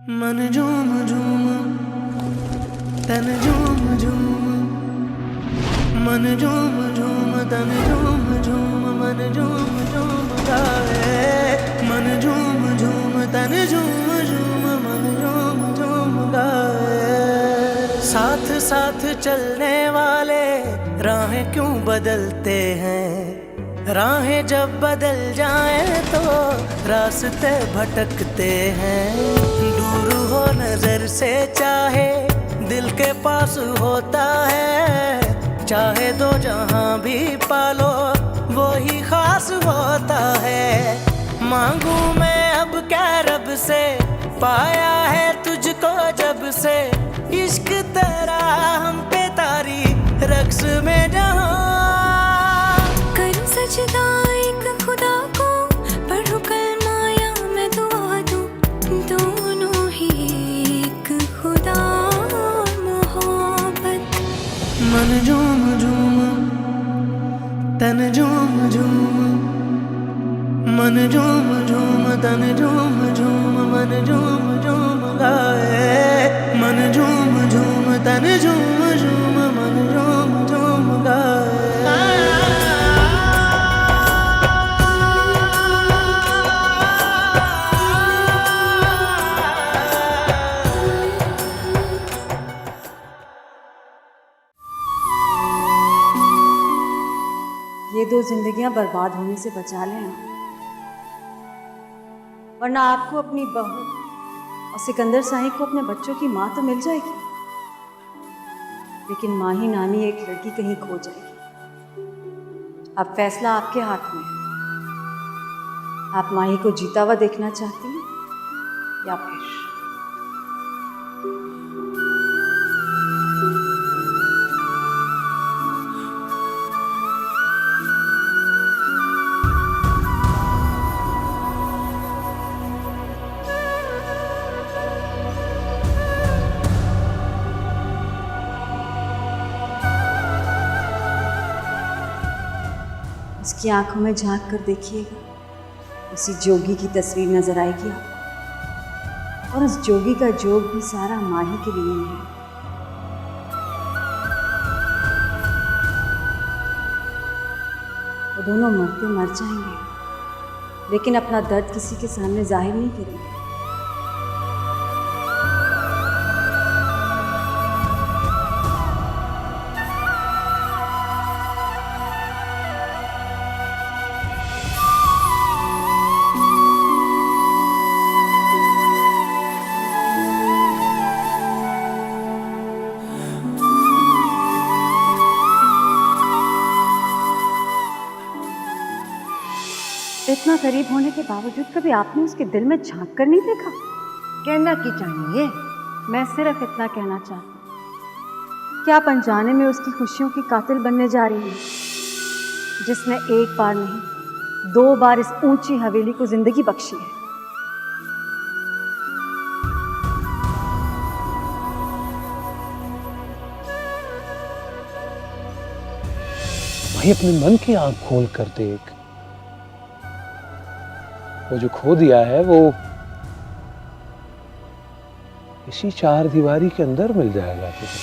मन झूम झूम तन झूम झूम, मन झूम झूम तन झूम झूम, मन झूम झूम गाए। मन झूम झूम तन झूम झूम, मन झूम झूम गाए। साथ साथ चलने वाले राहें क्यों बदलते हैं, राहें जब बदल जाएं तो रास्ते भटकते हैं। दूर हो नजर से चाहे दिल के पास होता है, चाहे दो जहां भी पालो वो ही खास होता है। मांगू मैं अब क्या रब से, पाया है तुझको जब से, इश्क तेरा हम पे तारी रक्स में जहां। करूं सजदा एक खुदा को, पढ़ूं कलमा या मैं दुआ दूं, दोनों ही एक खुदा और मोहब्बत। मन झूम झूम तन झूम झूम, मन झूम झूम तन झूम झूम, मन झूम झूम गाए। मन झूम झूम तन झूम झूम, मन झूम झूम गाए। ये दो जिंदगियां बर्बाद होने से बचा लें आप, वरना आपको अपनी बहू और सिकंदर शाही को अपने बच्चों की माँ तो मिल जाएगी, लेकिन माही नामी एक लड़की कहीं खो जाएगी। अब फैसला आपके हाथ में है। आप माही को जीता हुआ देखना चाहती हैं या फिर उसकी आंखों में झांक कर देखिएगा, उसी जोगी की तस्वीर नजर आएगी आपको, और उस जोगी का जोग भी सारा माही के लिए ही है। वो दोनों मरते मर जाएंगे, लेकिन अपना दर्द किसी के सामने जाहिर नहीं करेंगे। इतना करीब होने के बावजूद कभी आपने उसके दिल में झांक कर नहीं देखा? कहना की चाहिए, मैं सिर्फ इतना कहना चाहती हूँ कि आप अनजाने में उसकी खुशियों की कातिल बनने जा रही हैं, जिसने एक बार नहीं 2 बार इस ऊंची हवेली को जिंदगी बख्शी है। भाई अपने मन की आंख खोल कर देख, वो जो खो दिया है वो इसी 4 दीवारी के अंदर मिल जाएगा तुझे।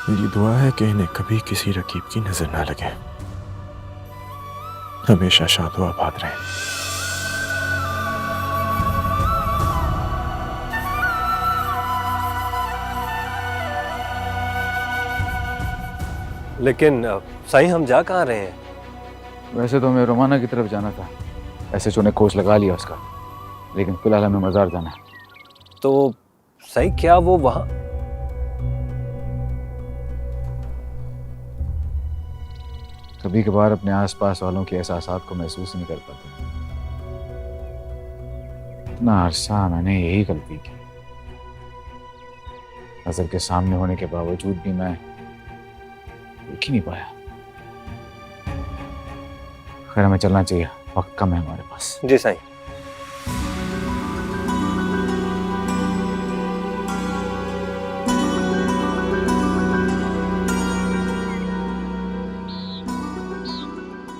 मेरी दुआ है कि इन्हें कभी किसी रकीब की नजर ना लगे, हमेशा शाद व आबाद रहे। लेकिन साईं हम जा कहाँ रहे हैं? वैसे तो हमें रोमाना की तरफ जाना था, ऐसे चुने कोच लगा लिया उसका, लेकिन फिलहाल हमें मज़ार जाना है। तो साईं क्या वो वहां? कभी कभार अपने आसपास वालों के एहसासात को महसूस नहीं कर पाते। इतना अरसा मैंने यही गलती की, नजर के सामने होने के बावजूद भी मैं देख ही नहीं पाया। खैर हमें चलना चाहिए, वक्त कम है हमारे पास। जी साईं।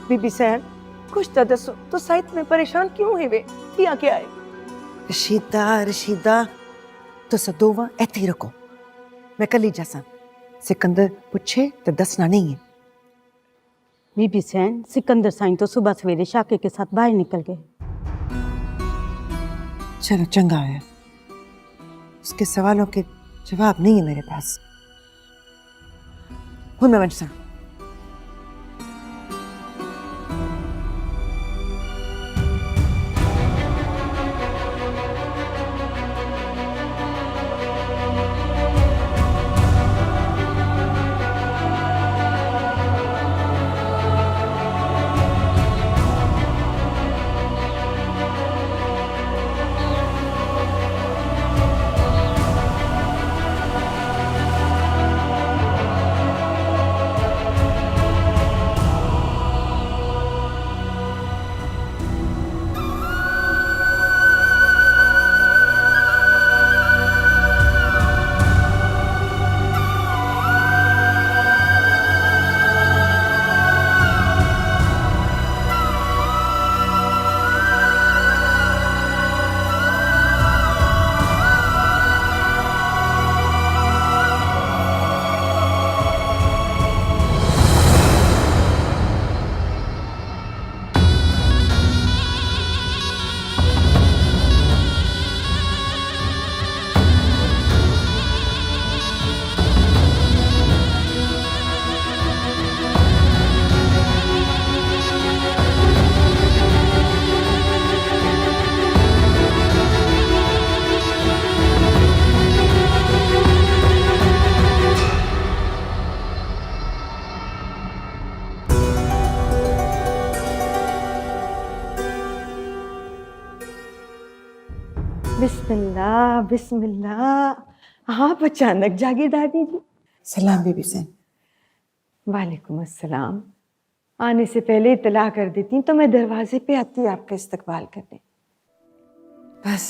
बीबी सैन कुछ तो दसो तो साइड में परेशान क्यों है वे किया क्या है? रशीदा तुस दोवां इत्थे ही रखो, मैं कल ही जासा। सिकंदर पूछे तो दसना नहीं है। बीबी सैन, सिकंदर साईं तो सुबह सवेरे शाके के साथ बाहर निकल गए। चलो चंगा है, उसके सवालों के जवाब नहीं है मेरे पास। हूं मैं वंशा बिस्मिल्लाह बिस्मिल्लाह। आप अचानक जागी दादी जी? सलाम बीबी सैन। वालेकुम अस्सलाम। आने से पहले इतला कर देती तो मैं दरवाजे पे आती आपका इस्तकबाल करने। बस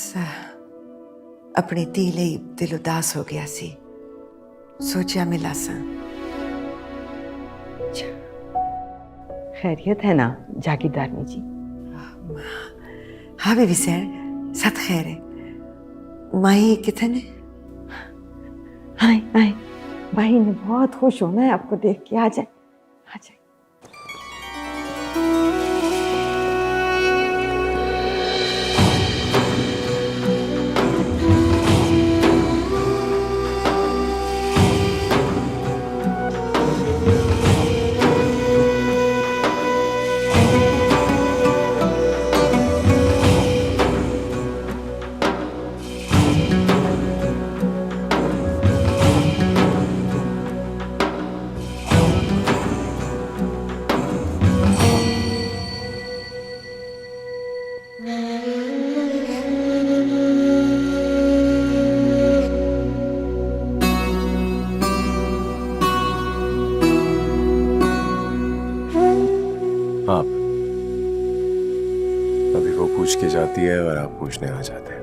अपनी धी लई दिल उदास हो गया सी, सोचा मिला सा। खैरियत है ना जागीरदारनी जी? हाँ बीबी सैन, सब खैर है। माही कितने? आए आए, भाई ने बहुत खुश होना है आपको देख के। आ जाए आ जाए। आप अभी वो पूछ के जाती है और आप पूछने आ जाते हैं।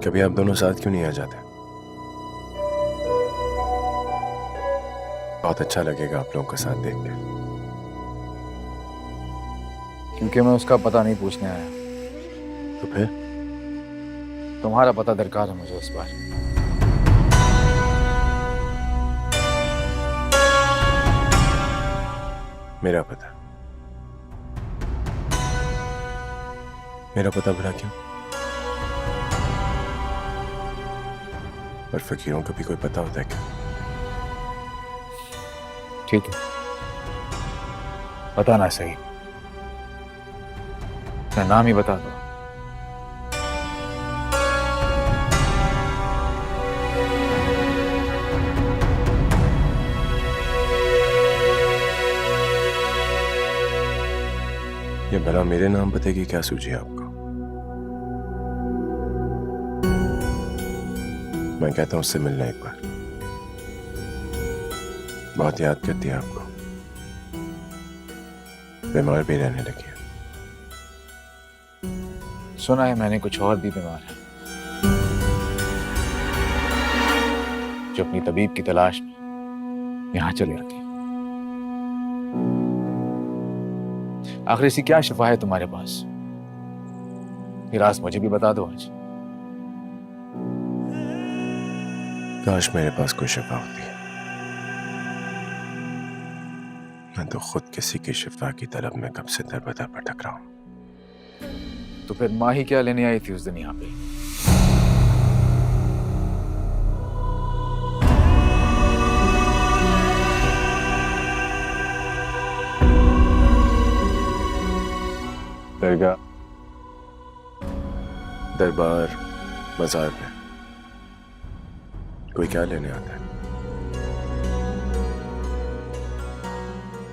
कभी आप दोनों साथ क्यों नहीं आ जाते? बहुत अच्छा लगेगा आप लोगों का साथ देख के। क्योंकि मैं उसका पता नहीं पूछने आया। तो फिर? तुम्हारा पता दरकार है मुझे इस बार। मेरा पता? मेरा पता भला क्यों? पर फकीरों को भी कोई पता होता है क्या? ठीक है, पता ना सही, मैं नाम ही बता दो। ये भला मेरे नाम पते की क्या सूझी आपको? मैं कहता हूं उससे मिलना एक बार। बहुत याद करती है आपको, बीमार भी रहने लगी है। सुना है मैंने कुछ और भी बीमार है जो अपनी तबीब की तलाश में यहाँ चले आती। आखिर ऐसी क्या शिफा है तुम्हारे पास? ये राज मुझे भी बता दो आज। काश मेरे पास कोई शिफा होती है। मैं तो खुद किसी की शिफा की तलब में कब से दरबदर भटक रहा हूं। तो फिर माँ ही क्या लेने आई थी उस दिन यहाँ पे? दरगाह, दरबार, मजार में कोई क्या लेने आता है?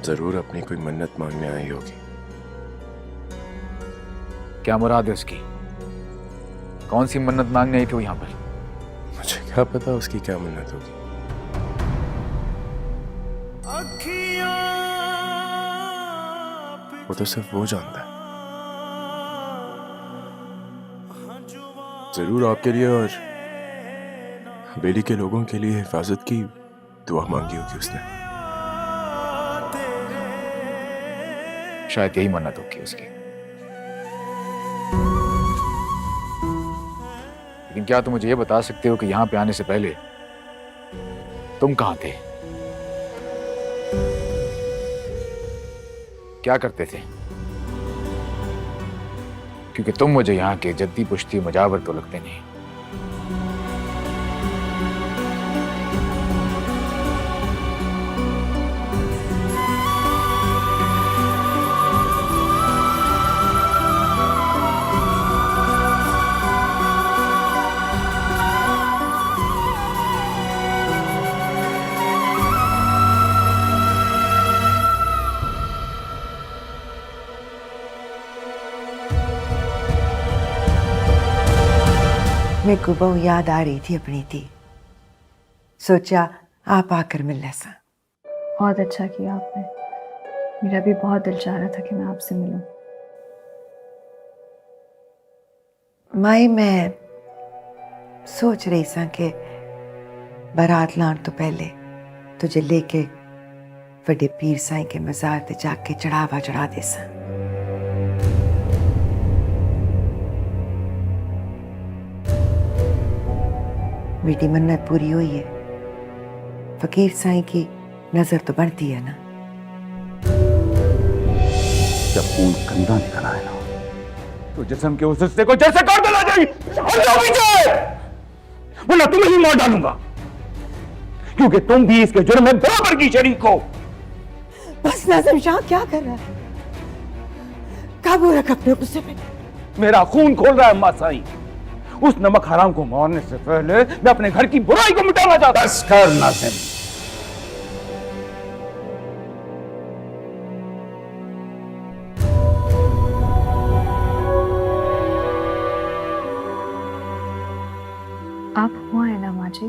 जरूर अपनी कोई मन्नत मांगने आई होगी। क्या मुराद है उसकी? कौन सी मन्नत मांगने आई थी वो यहाँ पर? मुझे क्या पता उसकी क्या मन्नत होगी। वो तो सिर्फ वो जानता है। जरूर आपके लिए और बेली के लोगों के लिए हिफाजत की दुआ मांगी होगी उसने। शायद यही मन्नत होगी उसकी। लेकिन क्या तुम मुझे ये बता सकते हो कि यहाँ पे आने से पहले तुम कहाँ थे? क्या करते थे? क्योंकि तुम मुझे यहाँ के जद्दी पुश्ती मुजावर तो लगते नहीं। मेरे को बहु याद आ रही थी अपनी थी, सोचा आप आकर मिल ऐसा। बहुत अच्छा किया आपने। मेरा भी बहुत दिल चाह रहा था कि मैं आपसे मिलूं। माई मैं सोच रही सा कि बारात लाने तो पहले तुझे लेके बड़े पीर साईं के मजार ते जाके चढ़ावा चढ़ा दे सा। बेटी मन्नत पूरी हुई है। फकीर साईं की नजर तो बढ़ती है ना। जब खून गंदा निकल आए ना तो जिस्म के उस हिस्से को जैसे काट देना चाहिए, वरना तुम्हें ही मार डालूंगा, क्योंकि तुम भी इसके जुर्म में बराबर की शरीक हो। बस नाज़िम शाह क्या कर रहा है? काबू रख अपने गुस्से पे। मेरा खून खोल रहा है अम्मा साईं। उस नमक हराम को मारने से पहले मैं अपने घर की बुराई को मिटाना चाहता हूं। बस कर नाज़िम। आप हुआ है ना माजी?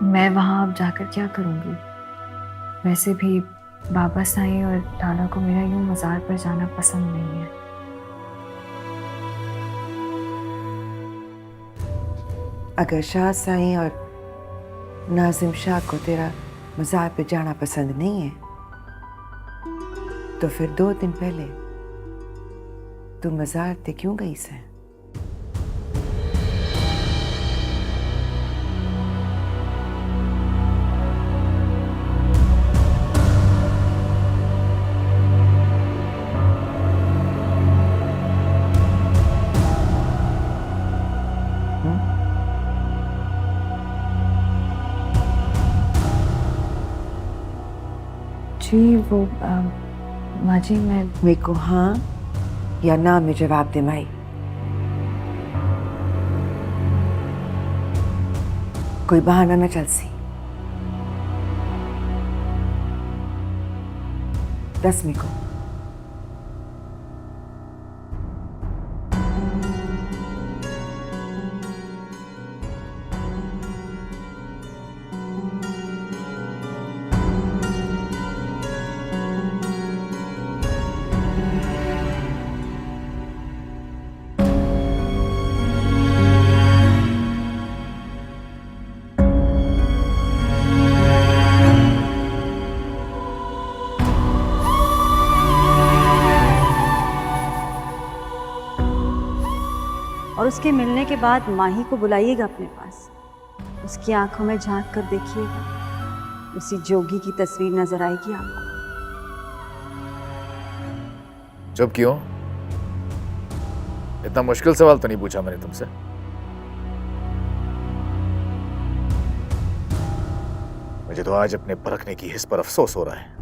मैं वहां अब जाकर क्या करूंगी? वैसे भी बाबा साईं और लाला को मेरा यूं मजार पर जाना पसंद नहीं है। अगर शाह साईं और नाज़िम शाह को तेरा मजार पे जाना पसंद नहीं है तो फिर 2 दिन पहले तू मजार ते क्यों गई से? जी वो माजी मैं मेरे को हाँ या ना में जवाब दे माई। कोई बहाना ना चल सी। 10 में को और उसके मिलने के बाद माही को बुलाइएगा अपने पास। उसकी आंखों में झांक कर देखिएगा, उसी जोगी की तस्वीर नजर आएगी आपको। चुप क्यों? इतना मुश्किल सवाल तो नहीं पूछा मैंने तुमसे। मुझे तो आज अपने परखने की हिस्स पर अफसोस हो रहा है।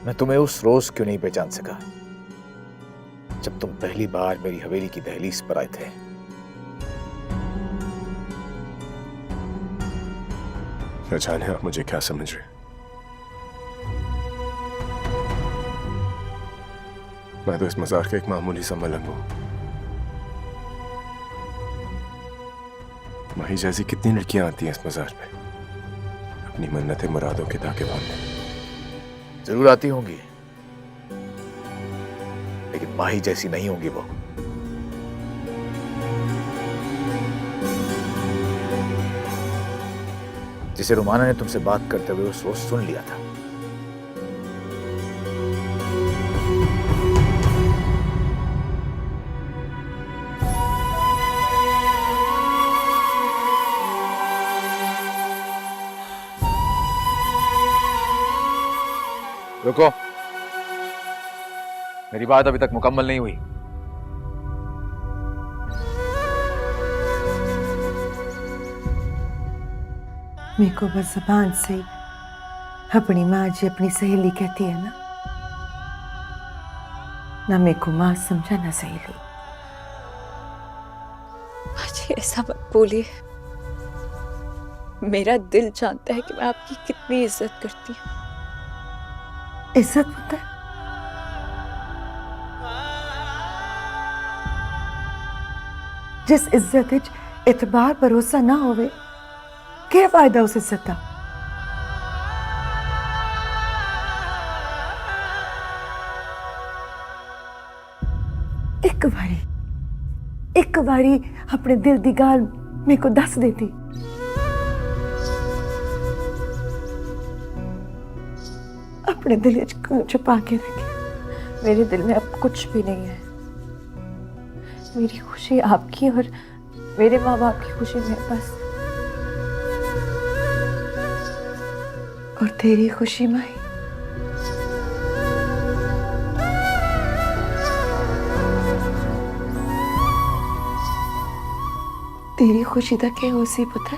मैं तुम्हें उस रोज क्यों नहीं पहचान सका जब तुम पहली बार मेरी हवेली की दहलीज पर आए थे। न जाने आप मुझे क्या समझ रहे। मैं तो इस मजार का एक मामूली सा मलंग हूं। माही जैसी कितनी लड़कियां आती हैं इस मजार पे अपनी मन्नतें मुरादों के धागे बांधने। जरूर आती होंगी, लेकिन माही जैसी नहीं होंगी वो। जिसे रुमाना ने तुमसे बात करते हुए उस रोज सुन लिया था। रुको, मेरी बात अभी तक मुकम्मल नहीं हुई। मेरे को बस जबान से अपनी माँ जी अपनी सहेली कहती है ना मेरे को माँ समझा ना सहेली। मुझे ऐसा मत बोलिए। मेरा दिल जानता है कि मैं आपकी कितनी इज्जत करती हूँ। इज्जत पुत्र, जिस इज्जत विच इतबार भरोसा ना होवे क्या फायदा उस इज्जत का। एक बारी अपने दिल दी गाल मेरे को दस देती। अपने दिल को छुपा के रखे। मेरे दिल में अब कुछ भी नहीं है। मेरी खुशी आपकी और मेरे माँ बाप की खुशी में बस। और तेरी खुशी माही, तेरी खुशी दा क्या हो सी पुत्र?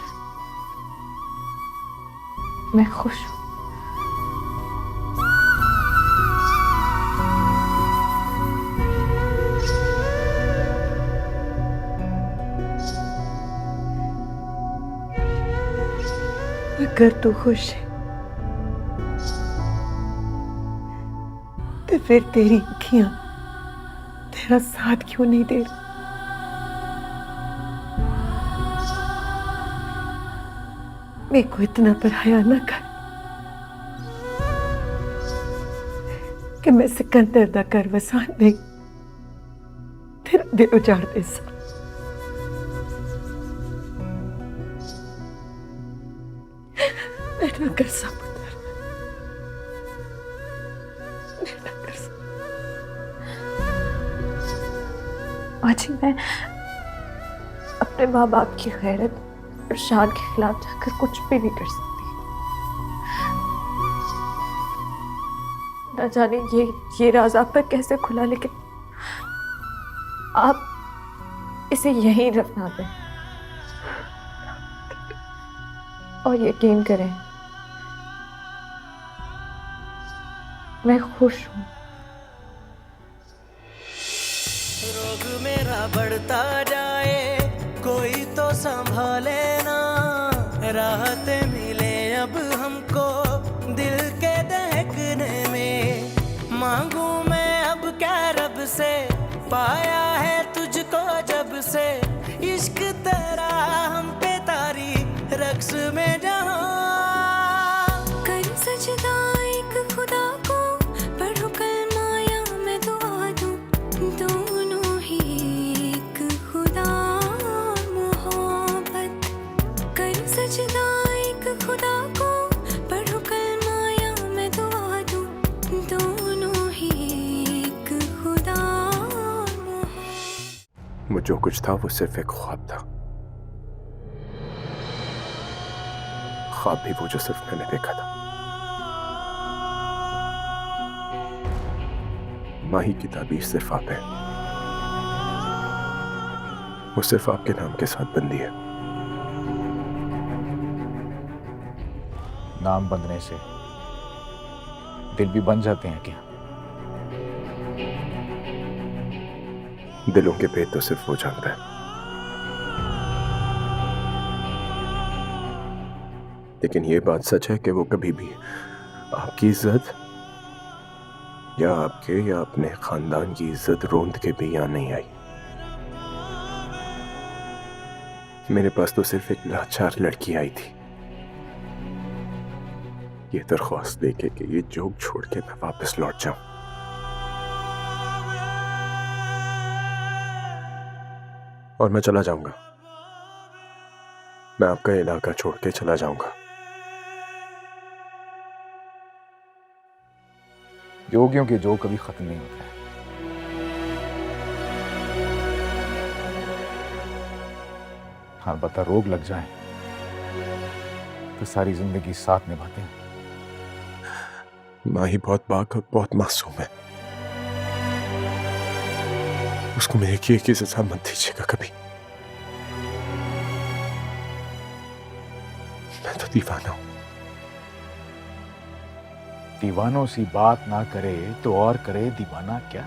मैं खुश हूँ। अगर तू खुश है तो फिर तेरी अखियां तेरा साथ क्यों नहीं दे रही? मेरे को इतना पराया ना कर कि मैं सिकंदर दा घर वसान नहीं तेरा दिल उजाड़ दे सा। मैं ना कर सा पुत्र, मैं ना कर सा। आज मैं अपने माँ बाप की गैरत और शान के खिलाफ जाकर कुछ भी नहीं कर सकती। ना जाने ये राज आप पर कैसे खुला, लेकिन आप इसे यहीं रखना दें और यकीन करें मैं खुश हूँ। रोग मेरा बढ़ता जाए कोई तो संभाले ना, राहत मिले अब हमको दिल के दहकने में। मांगू मैं अब क्या रब से, पाया है तुझको जब से। इश्क तेरा हम पे तारी रक्स में जहाँ कर सजदा एक खुदा को, पढ़ो कलमा या मैं दुआ दूं। दोनों ही एक खुदा मोहब्बत। कर सजदा एक खुदा को, पढ़ो कलमा या मैं दुआ दूं। दोनों ही एक जो कुछ था वो सिर्फ एक ख्वाब था। ख्वाब भी वो जो सिर्फ मैंने देखा था। माही की ताबीर सिर्फ आप है, वो सिर्फ आपके नाम के साथ बंदी है। नाम बंधने से दिल भी बन जाते हैं क्या? दिलों के भेद तो सिर्फ वो जानता है। लेकिन ये बात सच है कि वो कभी भी आपकी इज्जत या आपके या अपने खानदान की इज्जत रोंद के भी यहां नहीं आई। मेरे पास तो सिर्फ एक लाचार लड़की आई थी, ये दरख्वास्त देके कि ये जोग छोड़ के मैं वापस लौट जाऊं। और मैं चला जाऊंगा, मैं आपका इलाका छोड़ के चला जाऊंगा। योगियों के जो कभी खत्म नहीं होता है। हाँ, बता रोग लग जाए तो सारी जिंदगी साथ निभाते हैं। माही बहुत पाक और बहुत मासूम है, उसको मेरे किए की सजा मत दीजिएगा कभी। मैं तो दीवाना हूं। दीवानों सी बात ना करे तो और करे दीवाना क्या?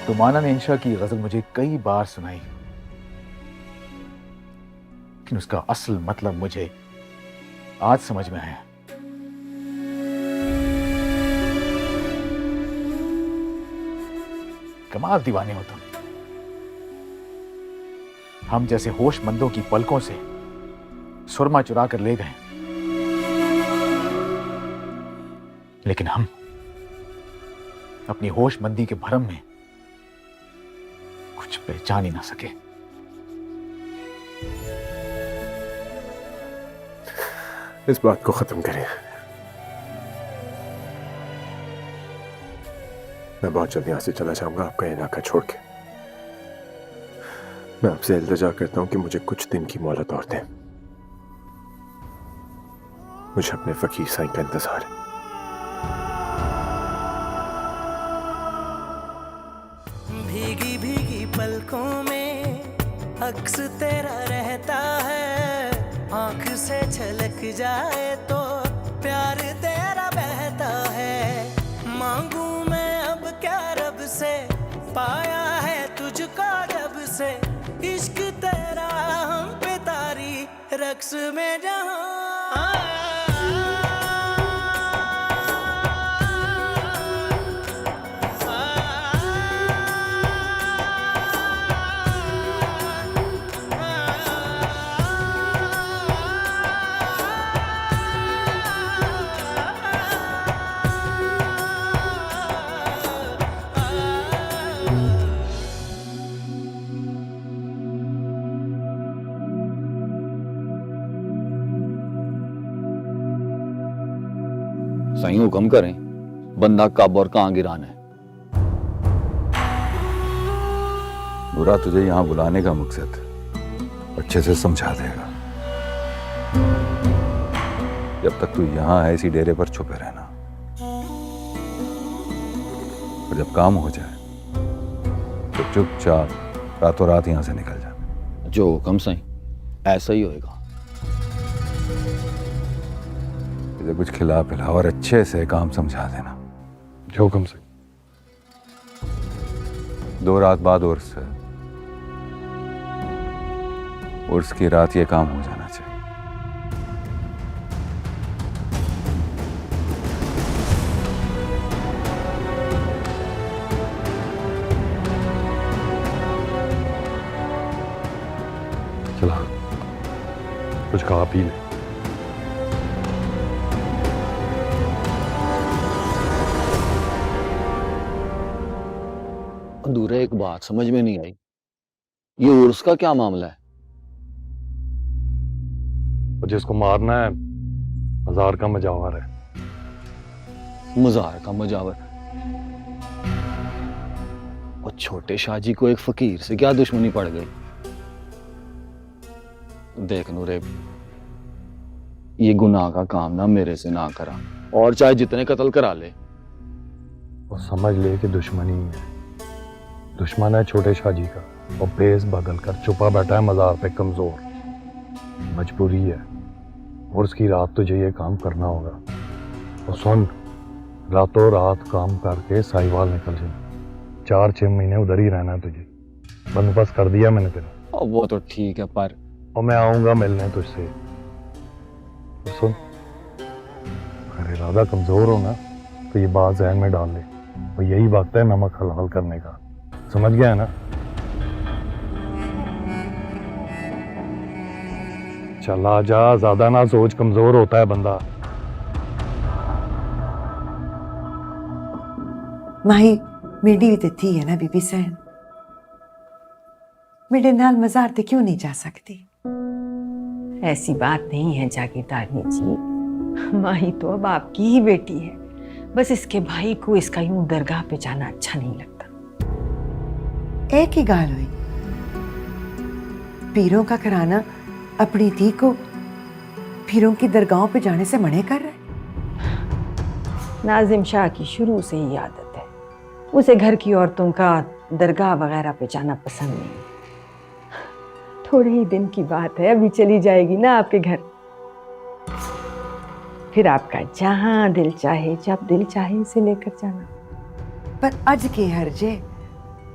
रुमाना ने इंशा की गजल मुझे कई बार सुनाई, लेकिन उसका असल मतलब मुझे आज समझ में आया। कमाल दीवाने हो तुम। हम जैसे होशमंदों की पलकों से सुरमा चुरा कर ले गए, लेकिन हम अपनी होशमंदी के भरम में कुछ पहचान ही ना सके। इस बात को खत्म करें। मैं बहुत जल्द यहां से चला जाऊंगा आपका इलाका छोड़ के। मैं आपसे इल्तिजा करता हूं कि मुझे कुछ दिन की मोहलत और दें। मुझे अपने फकीर साईं का इंतजार है। भीगी भीगी पलकों में अक्स तेरा रहता है, आंख से झलक जाए तो प्यार तेरा बहता है। मांगू मैं अब क्या रब से, पाया है तुझको जब से, इश्क तेरा हम पे तारी रक्स में जहां। साईं हुक्म करें, बंदा कब और कहां गिराना है? बुरा तुझे यहां बुलाने का मकसद अच्छे से समझा देगा। जब तक तू यहां है इसी डेरे पर छुपे रहना, और जब काम हो जाए तो चुपचाप रातों रात यहां से निकल जा। जो हुक्म साईं, ऐसा ही होएगा। इसे कुछ खिला पिला और अच्छे से काम समझा देना। जो हुक्म से। 2 रात बाद उर्स है, उर्स की रात ये काम हो जाना चाहिए। चला कुछ खा पी ले। अधूरा एक बात समझ में नहीं आई, ये उर्स का क्या मामला है? और जिसको मारना है मजार का मजावर है। मजार का मजावर? वो छोटे शाहजी को एक फकीर से क्या दुश्मनी पड़ गई? देख नूरे, ये गुनाह का काम ना मेरे से ना करा, और चाहे जितने कत्ल करा ले। वो समझ ले कि दुश्मनी है, दुश्मन है छोटे शाहजी का। वो बेस बदल कर छुपा बैठा है मजार पे कमजोर, मजबूरी है और उसकी रात तुझे ये काम करना होगा। और सुन, रातों रात काम करके साहिवाल निकल जाए, 4-6 महीने उधर ही रहना है तुझे। बंदोबस्त कर दिया मैंने तेरा। वो तो ठीक है, पर और मैं आऊंगा मिलने तुझसे। तो सुन, अगर इरादा कमजोर हो ना तो ये बात जहन में डाल ले, और यही वक्त है नमक हलाल करने का। समझ गया है ना? चला जा, ज्यादा ना सोच, कमजोर होता है बंदा। माही मेरी भी तो थी है ना बीबी सैन, मेरे नाल मजार ते क्यों नहीं जा सकती? ऐसी बात नहीं है जागीरदारनी जी, माही तो अब आपकी ही बेटी है। बस इसके भाई को इसका यूं दरगाह पे जाना अच्छा नहीं लगता। एक ही गाल हुई, पीरों का कराना अपनी धी को पीरों की दरगाहों पे जाने से मने कर रहे। नाजिम शाह की शुरू से ही आदत है, उसे घर की औरतों का दरगाह वगैरह पे जाना पसंद नहीं। थोड़े ही दिन की बात है, अभी चली जाएगी ना आपके घर, फिर आपका जहां दिल चाहे जब दिल चाहे इसे लेकर जाना। पर अज के हर्जे,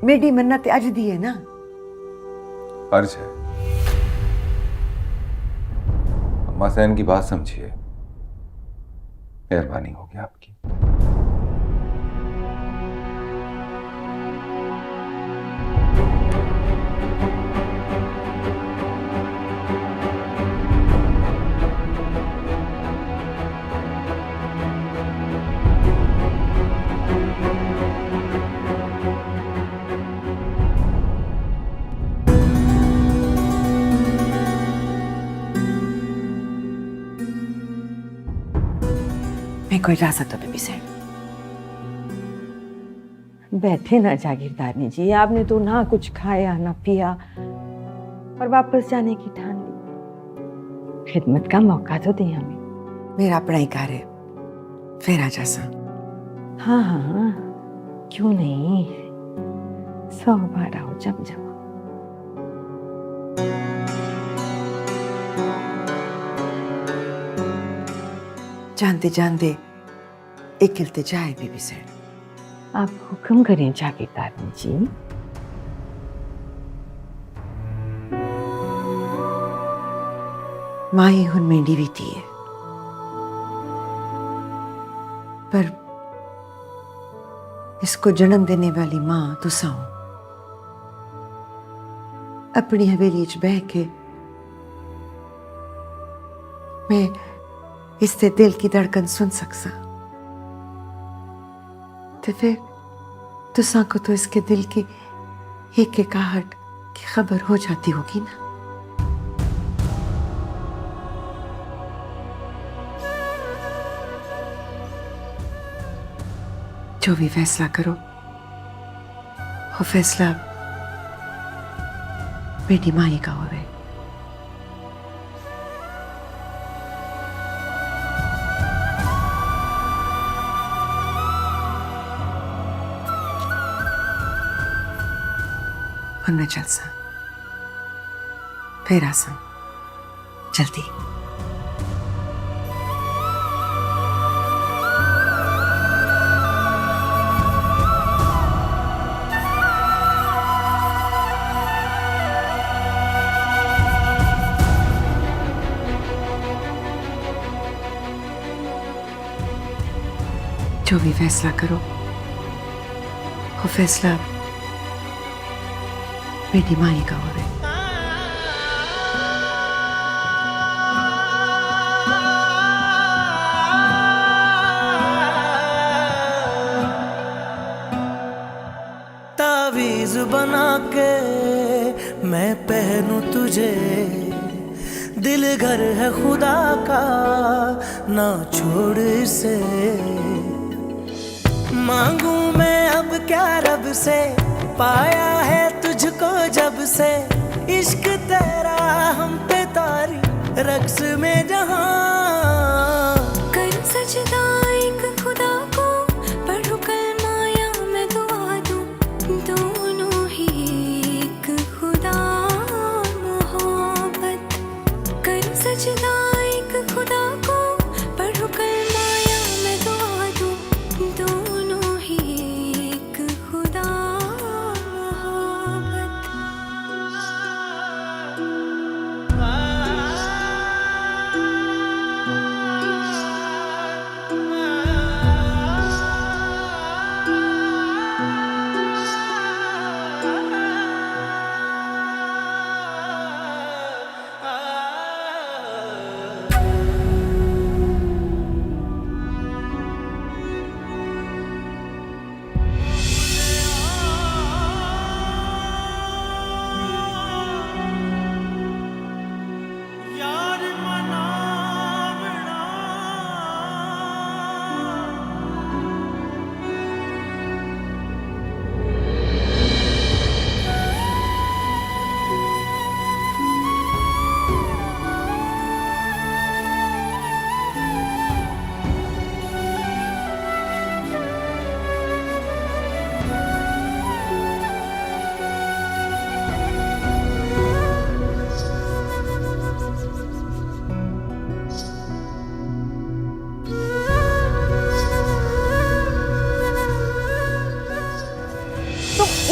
मेरी मन्नत अज दी है ना। फर्ज है, अम्मा सैन की बात समझिए, मेहरबानी होगी आपकी। मैं कोई इजाजत तो बीबी सैन। बैठे ना जागीरदारनी जी, आपने तो ना कुछ खाया ना पिया और वापस जाने की ठान ली। खिदमत का मौका तो दें हमें। मेरा अपना ही कार्य, फिर आ जा सा। हाँ हाँ, क्यों नहीं, 100 बार आओ जब जब। जानते जानते एक इल्तिजा है बीबी सैन। आप हुक्म करें जागीरदारनी जी। माही हुन मेंढी भी थी है, पर इसको जन्म देने वाली मां तुसा हो। अपनी हवेली च बह के मैं इससे दिल की धड़कन सुन सकसा, तो फिर तुसा को तो इसके दिल की एक आहट की खबर हो जाती होगी ना। जो भी फैसला करो, वो फैसला बेटी माई का होवे। और मैं चल सा, फिर आसा जल्दी। जो भी फैसला करो, वो फैसला बेटी माई का हो रहा है। तावीज बना के मैं पहनूं तुझे, दिल घर है खुदा का ना छोड़ इसे। मांगू मैं अब क्या रब से, पाया है तुझको जब से, इश्क तेरा हम पे तारी रक्स में जहां। कर सजदा एक खुदा को, पढ़ो कलमा या मैं दुआ दूं, दोनों ही एक खुदा मोहब्बत। कर सजदा एक खुदा को, पढ़ो कलमा या मैं दुआ दूं, दोनों ही एक खुदा मोहब्बत।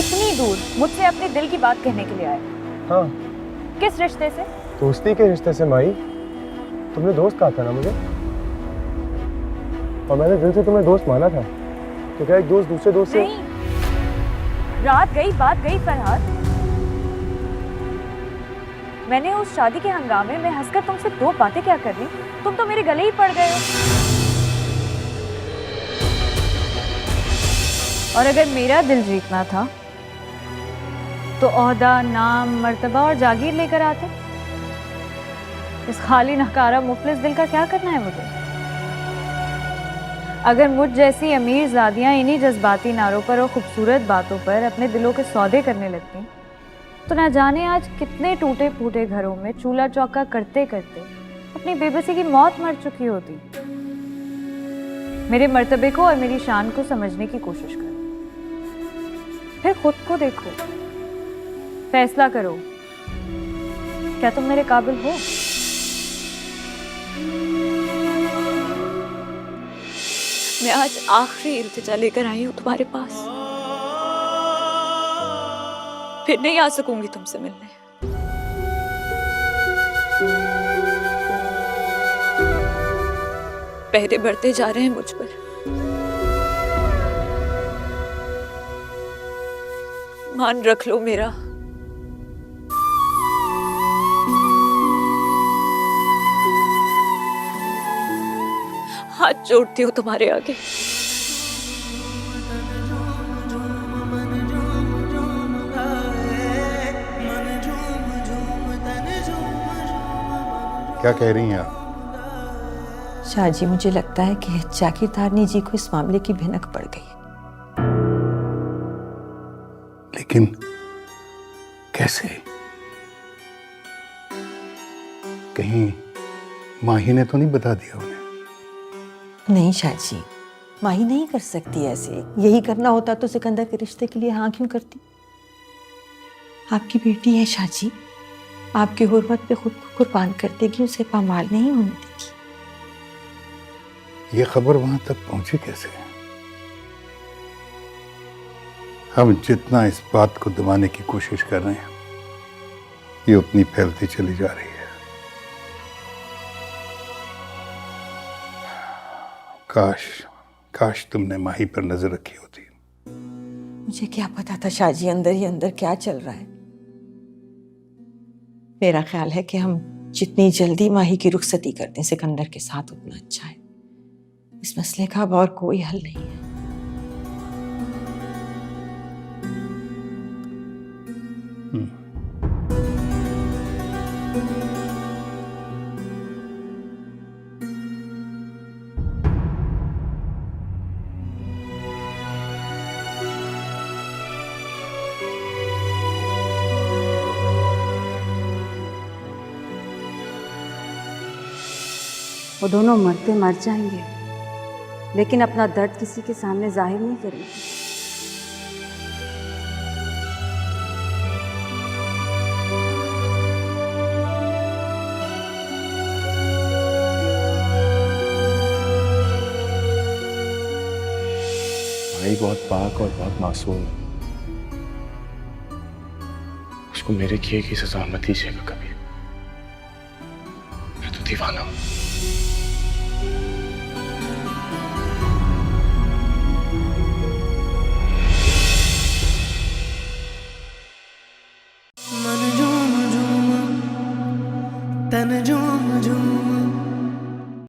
इतनी दूर मुझसे अपने दिल की बात कहने के लिए आए? हाँ। किस रिश्ते से? दोस्ती के रिश्ते से माई। तुमने दोस्त कहा था ना मुझे, और मैंने दिल से तुम्हें दोस्त माना था। तो क्या एक दोस्त दूसरे दोस्त से? नहीं, रात गई बात गई फरहाद। मैंने उस शादी के हंगामे में हंसकर तुमसे दो बातें क्या कर ली, तुम तो मेरे गले ही पड़ गए हो। और अगर मेरा दिल जीतना था तो ओहदा, नाम, मर्तबा और जागीर लेकर आते। इस खाली नकारा मुफलिस दिल का क्या करना है मुझे? अगर मुझ जैसी अमीर ज़ादियाँ इन्हीं जज्बाती नारों पर और खूबसूरत बातों पर अपने दिलों के सौदे करने लगती, तो ना जाने आज कितने टूटे फूटे घरों में चूल्हा चौका करते करते अपनी बेबसी की मौत मर चुकी होती। मेरे मर्तबे को और मेरी शान को समझने की कोशिश करो, फिर खुद को देखो, फैसला करो, क्या तुम मेरे काबिल हो? मैं आज आखिरी इल्तिजा लेकर आई हूं तुम्हारे पास, फिर नहीं आ सकूंगी तुमसे मिलने। पहरे बढ़ते जा रहे हैं मुझ पर। मान रख लो मेरा। हाथ जोड़ती हूँ तुम्हारे आगे। क्या कह रही हैं आप? शाहजी, मुझे लगता है कि जागीरदारनी जी को इस मामले की भनक पड़ गई। लेकिन कैसे? कहीं माही ने तो नहीं बता दिया उन्हें? नहीं शाहजी, माही नहीं कर सकती ऐसे। यही करना होता तो सिकंदर के रिश्ते के लिए हाँ क्यों करती? आपकी बेटी है शाहजी, आपकी हुर्मत पे खुद को कुर्बान कर देगी, उसे पामाल नहीं होने देगी। ये खबर वहां तक पहुंची कैसे? हम जितना इस बात को दबाने की कोशिश कर रहे हैं, ये उतनी फैलती चली जा रही है। काश तुमने माही पर नजर रखी होती। मुझे क्या पता था शाहजी अंदर ही अंदर क्या चल रहा है। मेरा ख्याल है कि हम जितनी जल्दी माही की रुखसती कर दें सिकंदर के साथ उतना अच्छा है। इस मसले का अब और कोई हल नहीं है। वो दोनों मरते मर जाएंगे, लेकिन अपना दर्द किसी के सामने जाहिर नहीं करेंगे। भाई बहुत पाक और बहुत मासूम है। उसको मेरे किए की सजा मत दीजिएगा कभी। मैं तो दीवाना हूं। मन झूम झूम तन झूम झूम